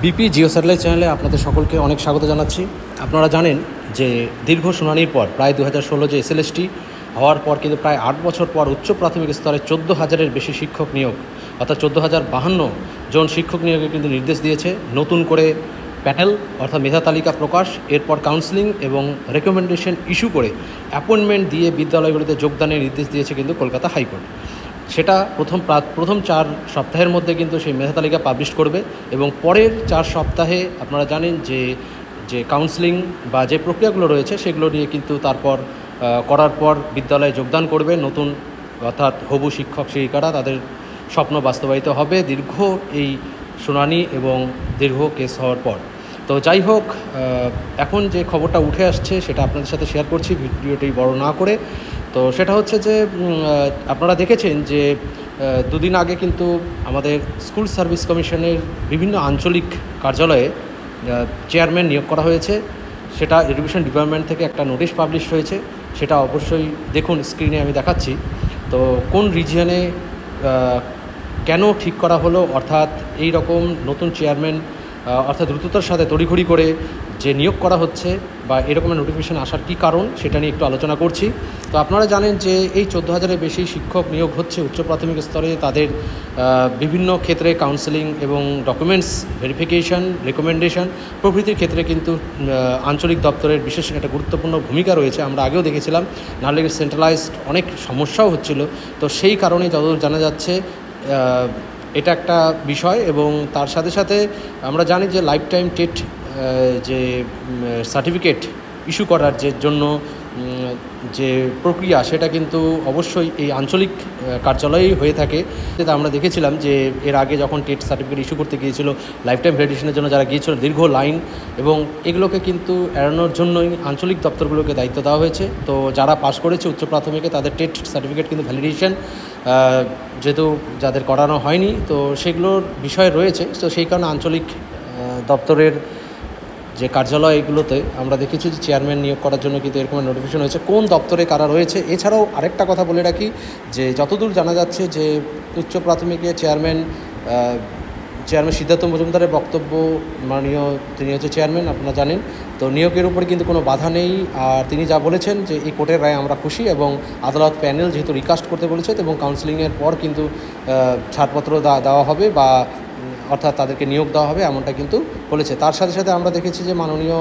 BP Jio satellite চ্যানেলে আপনাদের সকলকে অনেক স্বাগত জানাচ্ছি। আপনারা জানেন যে দীর্ঘ শুনানির পর প্রায় 2016 যে এসএলএসটি হওয়ার পর কিন্তু প্রায় 8 বছর পর উচ্চ প্রাথমিক স্তরে 14,000-এর বেশি শিক্ষক নিয়োগ অর্থাৎ 14,052 জন শিক্ষক নিয়োগের কিন্তু নির্দেশ দিয়েছে। নতুন করে প্যানেল অর্থাৎ মেধা তালিকা প্রকাশ, এরপর কাউন্সেলিং এবং রেকমেন্ডেশন ইস্যু করে অ্যাপয়েন্টমেন্ট দিয়ে বিদ্যালয়গুলিতে যোগদানের নির্দেশ দিয়েছে কিন্তু কলকাতা হাইকোর্ট। সেটা প্রথম 4 সপ্তাহের মধ্যে কিন্তু সেই মেধা তালিকা পাবলিশ করবে এবং পরের 4 সপ্তাহে আপনারা জানেন যে কাউন্সেলিং বা যে প্রক্রিয়াগুলো রয়েছে সেগুলো নিয়ে কিন্তু তারপর করার পর বিদ্যালয়ে যোগদান করবে নতুন অর্থাৎ হবু শিক্ষক শিক্ষিকারা, তাদের স্বপ্ন বাস্তবায়িত হবে দীর্ঘ এই শুনানি এবং দীর্ঘ কেস হওয়ার পর। তো যাই হোক, এখন যে খবরটা উঠে আসছে সেটা আপনাদের সাথে শেয়ার করছি ভিডিওটি বড় না করে। তো সেটা হচ্ছে যে আপনারা দেখেছেন যে দুদিন আগে কিন্তু আমাদের স্কুল সার্ভিস কমিশনের বিভিন্ন আঞ্চলিক কার্যালয়ে চেয়ারম্যান নিয়োগ করা হয়েছে। সেটা এডুকেশন ডিপার্টমেন্ট থেকে একটা নোটিশ পাবলিশ হয়েছে, সেটা অবশ্যই দেখুন, স্ক্রিনে আমি দেখাচ্ছি। তো কোন রিজিয়নে কেন ঠিক করা হলো, অর্থাৎ এই রকম নতুন চেয়ারম্যান অর্থাৎ দ্রুততার সাথে তড়িঘড়ি করে যে নিয়োগ করা হচ্ছে বা এরকমের নোটিফিকেশান আসার কী কারণ সেটা নিয়ে একটু আলোচনা করছি। তো আপনারা জানেন যে এই 14,000-এর বেশি শিক্ষক নিয়োগ হচ্ছে উচ্চ প্রাথমিক স্তরে। তাদের বিভিন্ন ক্ষেত্রে কাউন্সেলিং এবং ডকুমেন্টস ভেরিফিকেশান, রেকমেন্ডেশন প্রভৃতির ক্ষেত্রে কিন্তু আঞ্চলিক দপ্তরের বিশেষ একটা গুরুত্বপূর্ণ ভূমিকা রয়েছে। আমরা আগেও দেখেছিলাম, নাহলে সেন্ট্রালাইজড অনেক সমস্যাও হচ্ছিল। তো সেই কারণে যতদূর জানা যাচ্ছে এটা একটা বিষয়। এবং তার সাথে সাথে আমরা জানি যে লাইফ টাইম টেট যে সার্টিফিকেট ইস্যু করার যে জন্য যে প্রক্রিয়া সেটা কিন্তু অবশ্যই এই আঞ্চলিক কার্যালয়েই হয়ে থাকে। যেটা আমরা দেখেছিলাম যে এর আগে যখন টেট সার্টিফিকেট ইস্যু করতে গিয়েছিল, লাইফ টাইম ভ্যালিডেশনের জন্য যারা গিয়েছিল, দীর্ঘ লাইন, এবং এগুলোকে কিন্তু এড়ানোর জন্যই আঞ্চলিক দপ্তরগুলোকে দায়িত্ব দেওয়া হয়েছে। তো যারা পাশ করেছে উচ্চ প্রাথমিকে তাদের টেট সার্টিফিকেট কিন্তু ভ্যালিডেশন যেহেতু যাদের করানো হয়নি, তো সেগুলোর বিষয় রয়েছে। তো সেই কারণে আঞ্চলিক দপ্তরের যে কার্যালয় এগুলোতে আমরা দেখেছি যে চেয়ারম্যান নিয়োগ করার জন্য কিন্তু এরকম নোটিফিকেশন হয়েছে কোন দপ্তরে কারা রয়েছে। এছাড়াও আরেকটা কথা বলে রাখি যে যতদূর জানা যাচ্ছে যে উচ্চ প্রাথমিকে চেয়ারম্যান সিদ্ধার্থ মজুমদারের বক্তব্য, মাননীয় তিনি হচ্ছে চেয়ারম্যান, আপনারা জানেন। তো নিয়োগের উপরে কিন্তু কোনো বাধা নেই। আর তিনি যা বলেছেন যে এই কোর্টের রায় আমরা খুশি, এবং আদালত প্যানেল যেহেতু রিকাস্ট করতে বলেছে এবং কাউন্সেলিংয়ের পর কিন্তু ছাড়পত্র দেওয়া হবে বা অর্থাৎ তাদেরকে নিয়োগ দেওয়া হবে, এমনটা কিন্তু বলেছে। তার সাথে সাথে আমরা দেখেছি যে মাননীয়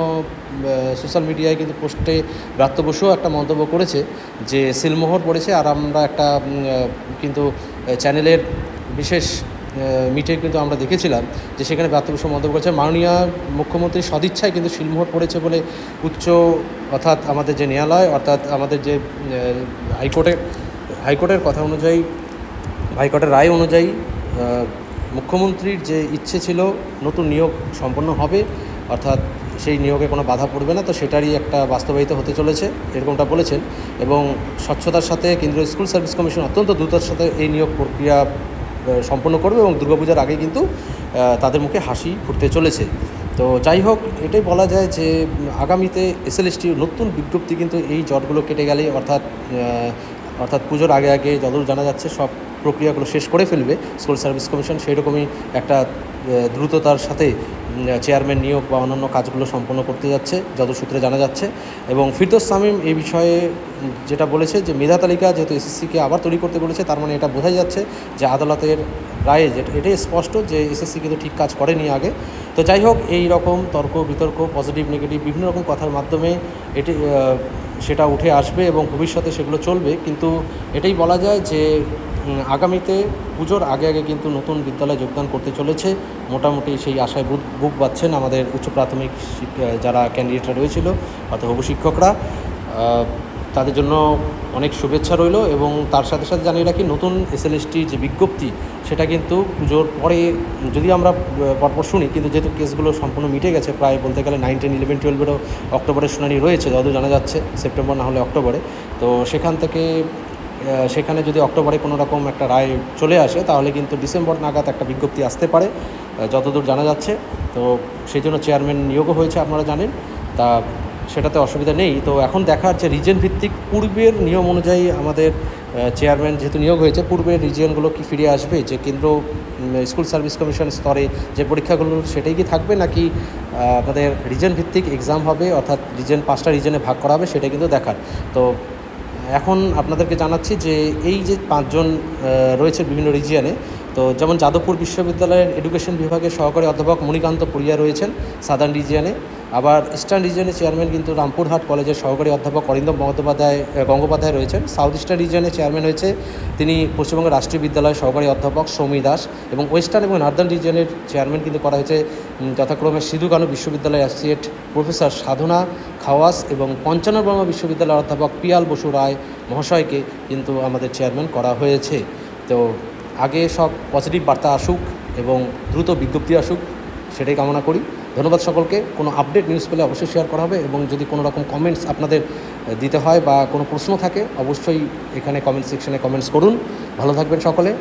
সোশ্যাল মিডিয়ায় কিন্তু পোস্টে ব্রাত্য বসুও একটা মন্তব্য করেছে যে সিলমোহর পড়েছে। আর আমরা একটা কিন্তু চ্যানেলের বিশেষ মিটে কিন্তু আমরা দেখেছিলাম যে সেখানে ব্রাত্য বসু মন্তব্য করেছে মাননীয় মুখ্যমন্ত্রীর সদিচ্ছায় কিন্তু সিলমোহর পড়েছে বলে অর্থাৎ আমাদের যে ন্যায়ালয়, অর্থাৎ আমাদের যে হাইকোর্টের কথা অনুযায়ী, হাইকোর্টের রায় অনুযায়ী মুখ্যমন্ত্রীর যে ইচ্ছে ছিল নতুন নিয়োগ সম্পন্ন হবে, অর্থাৎ সেই নিয়োগে কোনো বাধা পড়বে না, তো সেটারই একটা বাস্তবায়িত হতে চলেছে এরকমটা বলেছেন। এবং স্বচ্ছতার সাথে কেন্দ্রীয় স্কুল সার্ভিস কমিশন অত্যন্ত দ্রুততার সাথে এই নিয়োগ প্রক্রিয়া সম্পন্ন করবে এবং দুর্গাপূজার আগে কিন্তু তাদের মুখে হাসি ফুটতে চলেছে। তো যাই হোক, এটাই বলা যায় যে আগামীতে এসএলএসটির নতুন বিজ্ঞপ্তি কিন্তু এই জটগুলো কেটে গেলে, অর্থাৎ পুজোর আগে যতদূর জানা যাচ্ছে সব প্রক্রিয়াগুলো শেষ করে ফেলবে স্কুল সার্ভিস কমিশন। সেই রকমই একটা দ্রুততার সাথে চেয়ারম্যান নিয়োগ বা অন্যান্য কাজগুলো সম্পন্ন করতে যাচ্ছে যত সূত্রে জানা যাচ্ছে। এবং ফিরদৌস শামীম এই বিষয়ে যেটা বলেছে যে মেধা তালিকা যেহেতু এসএসসিকে আবার তৈরি করতে বলেছে, তার মানে এটা বোঝাই যাচ্ছে যে আদালতের রায়ে এটাই স্পষ্ট যে এসএসসি কিন্তু ঠিক কাজ করেনি আগে। তো যাই হোক, এই রকম তর্ক বিতর্ক, পজিটিভ নেগেটিভ বিভিন্ন রকম কথার মাধ্যমে সেটা উঠে আসবে এবং ভবিষ্যতে সেগুলো চলবে। কিন্তু এটাই বলা যায় যে আগামীতে পুজোর আগে কিন্তু নতুন বিদ্যালয়ে যোগদান করতে চলেছে। মোটামুটি সেই আশায় বুক বাঁধছেন আমাদের উচ্চ প্রাথমিক যারা ক্যান্ডিডেটরা রয়েছিল অর্থাৎ হবু শিক্ষকরা। তাদের জন্য অনেক শুভেচ্ছা রইল। এবং তার সাথে সাথে জানিয়ে রাখি, নতুন এসএলএসটির যে বিজ্ঞপ্তি সেটা কিন্তু পুজোর পরে যদি আমরা পরপর শুনি, কিন্তু যেহেতু কেসগুলো সম্পূর্ণ মিটে গেছে, প্রায় বলতে গেলে 9, 10, 11, 12-এরও অক্টোবরের শুনানি রয়েছে যতদূর জানা যাচ্ছে, সেপ্টেম্বর না হলে অক্টোবরে। তো সেখানে যদি অক্টোবরে কোনো রকম একটা রায় চলে আসে তাহলে কিন্তু ডিসেম্বর নাগাদ একটা বিজ্ঞপ্তি আসতে পারে যতদূর জানা যাচ্ছে। তো সেই জন্য চেয়ারম্যান নিয়োগও হয়েছে, আপনারা জানেন, তা সেটাতে অসুবিধা নেই। তো এখন দেখার যে রিজন ভিত্তিক পূর্বের নিয়ম অনুযায়ী আমাদের চেয়ারম্যান যেহেতু নিয়োগ হয়েছে, পূর্বের রিজিয়নগুলো কি ফিরে আসবে, যে কেন্দ্র স্কুল সার্ভিস কমিশন স্তরে যে পরীক্ষাগুলো সেটাই কি থাকবে, নাকি আপনাদের রিজন ভিত্তিক এক্সাম হবে, অর্থাৎ 5টা রিজনে ভাগ করা হবে, সেটা কিন্তু দেখার। তো এখন আপনাদেরকে জানাচ্ছি যে এই যে 5 জন রয়েছে বিভিন্ন রিজিয়নে, তো যেমন যাদবপুর বিশ্ববিদ্যালয়ের এডুকেশন বিভাগের সহকারী অধ্যাপক মণিকান্ত পুরিয়া রয়েছেন সাদার্ন রিজিয়নে। আবার ইস্টার্ন রিজিয়নের চেয়ারম্যান কিন্তু রামপুরহাট কলেজের সহকারী অধ্যাপক অরিন্দম গঙ্গোপাধ্যায় রয়েছেন। সাউথ ইস্টার্ন রিজিয়নের চেয়ারম্যান হয়েছে তিনি পশ্চিমবঙ্গ রাষ্ট্রীয় বিদ্যালয়ের সহকারী অধ্যাপক সৌমি দাস। এবং ওয়েস্টার্ন এবং নর্দার্ন রিজিয়নের চেয়ারম্যান কিন্তু করা হয়েছে যথাক্রমে সিধু কানু বিশ্ববিদ্যালয়ের অ্যাসোসিয়েট প্রফেসর সাধনা খাওয়াস এবং পঞ্চানন বর্মা বিশ্ববিদ্যালয়ের অধ্যাপক পিয়াল বসু রায় মহাশয়কে কিন্তু আমাদের চেয়ারম্যান করা হয়েছে। তো আগে সব পজিটিভ বার্তা আসুক এবং দ্রুত বিজ্ঞপ্তি আসুক, সেটাই কামনা করি। ধন্যবাদ সকলকে। কোনো আপডেট নিউজ পেলে অবশ্যই শেয়ার করা হবে, এবং যদি কোনো রকম কমেন্টস আপনাদের দিতে হয় বা কোনো প্রশ্ন থাকে, অবশ্যই এখানে কমেন্ট সেকশনে কমেন্টস করুন। ভালো থাকবেন সকলে।